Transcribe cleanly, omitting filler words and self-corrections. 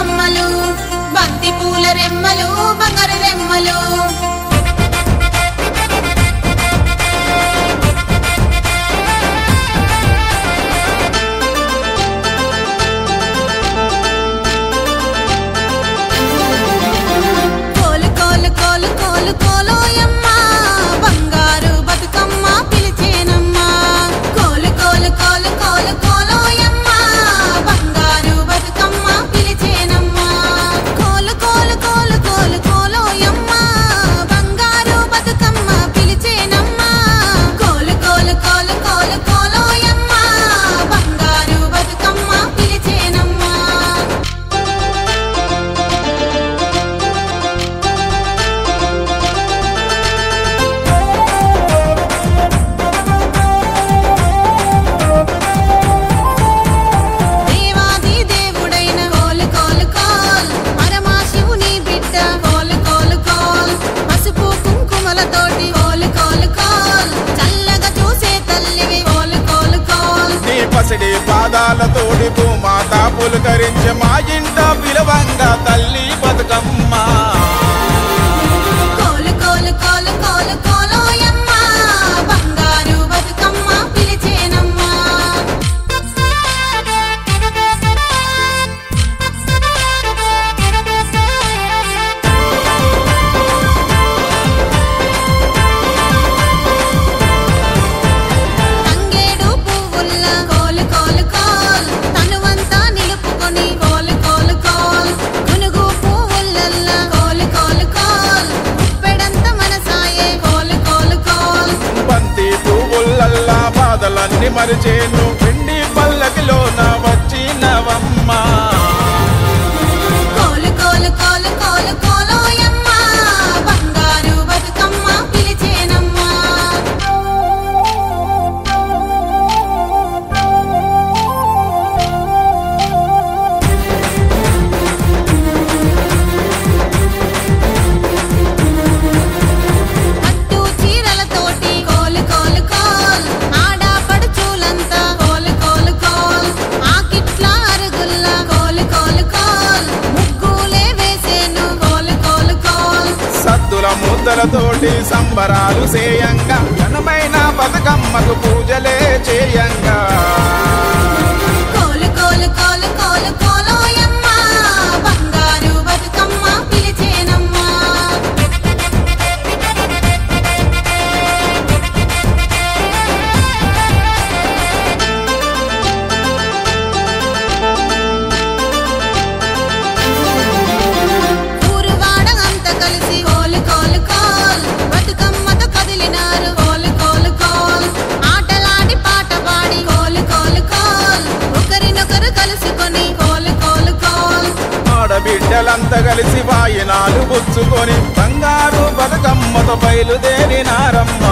బతుకమ్మలు బంతి పూల రెమ్మలు బంగారు రెమ్మలు కోలు కోలు కోలు కోలు కోలోయమ్మ బంగారు బతుకమ్మ పిలిచేనమ్మ కోలు కోలు కోలు కోలు కోలోయమ్మ బంగారు బతుకమ్మ పిలిచేనమ్మ కోలు కోలు కోలు కోలు కోలోయమ్మ బంగారు బతుకమ్మ పిలిచేనమ్మ కోలు కోలు కోలు కోలు కోలోయమ్మ బంగారు బతుకమ్మ పిలిచేనమ్మ దేవాది దేవుడైన కోలు కోలు కోల్ పరమాశివుని బిడ్డ కోలు కోలు కోల్ పసుపు కుంకుమలతోటి కోలు కోలు కోల్ చల్లగా చూసే తల్లివి కోలు కోలు కోల్ నీ పసిడి పాదాలతోడి భూమాత పులకరించే మా ఇంట పిలవంగా తల్లి బతుకమ్మ కోలు కోలు కోలు కోలు కోలోయమ్మ బంగారు బతుకమ్మ పిలిచేనమ్మ తంగేడు పువ్వుల్ల కోలు కోలు కోల్ తనువంతా నిలుపుకొని కోలు కోలు కోల్ గునుగు పువ్వులల్ల కోలు కోలు కోల్ ఉప్పెడంత మనసాయే కోలు కోలు కోల్ బంతి పువ్వులల్లా బాధలన్నీ మరిచేను పిండి పల్లకిలోన వచ్చినవమ్మ కోలు కోలు కోలు కోలు కోలోయమ్మ బంగారు బతుకమ్మ పిలిచేనమ్మ పట్టు చీరలతోటి కోలు కోలు కోల్ ఆడపడుచులంతా కోలు కోలు కోల్ ఆకిట్ల అరుగుల్ల కోలు కోలు కోల్ ముగ్గులే వేసేను కోలు కోలు కోల్ సద్దుల ముద్దలతోటి సంబరాలు చేయంగా ఘనమైన బతుకమ్మకు పూజలే చేయంగా కోలు కోలు కోలు కోలు కోలోయమ్మ బంగారు బతుకమ్మ పిలిచేనమ్మ ఊరువాడ అంతా కలిసి కోలు కోలు కోల్ బతుకమ్మతో కదిలినారు కోలు కోలు కోల్ ఆటలాడి పాట పాడి కోలు కోలు కోల్ ఒకరినొకరు కలుసుకొని కోలు కోలు కోల్ ఆడబిడ్డలంతా కలిసి వాయినాలు పుచ్చుకొని బంగారు బతుకమ్మతో బయలుదేరినారమ్మ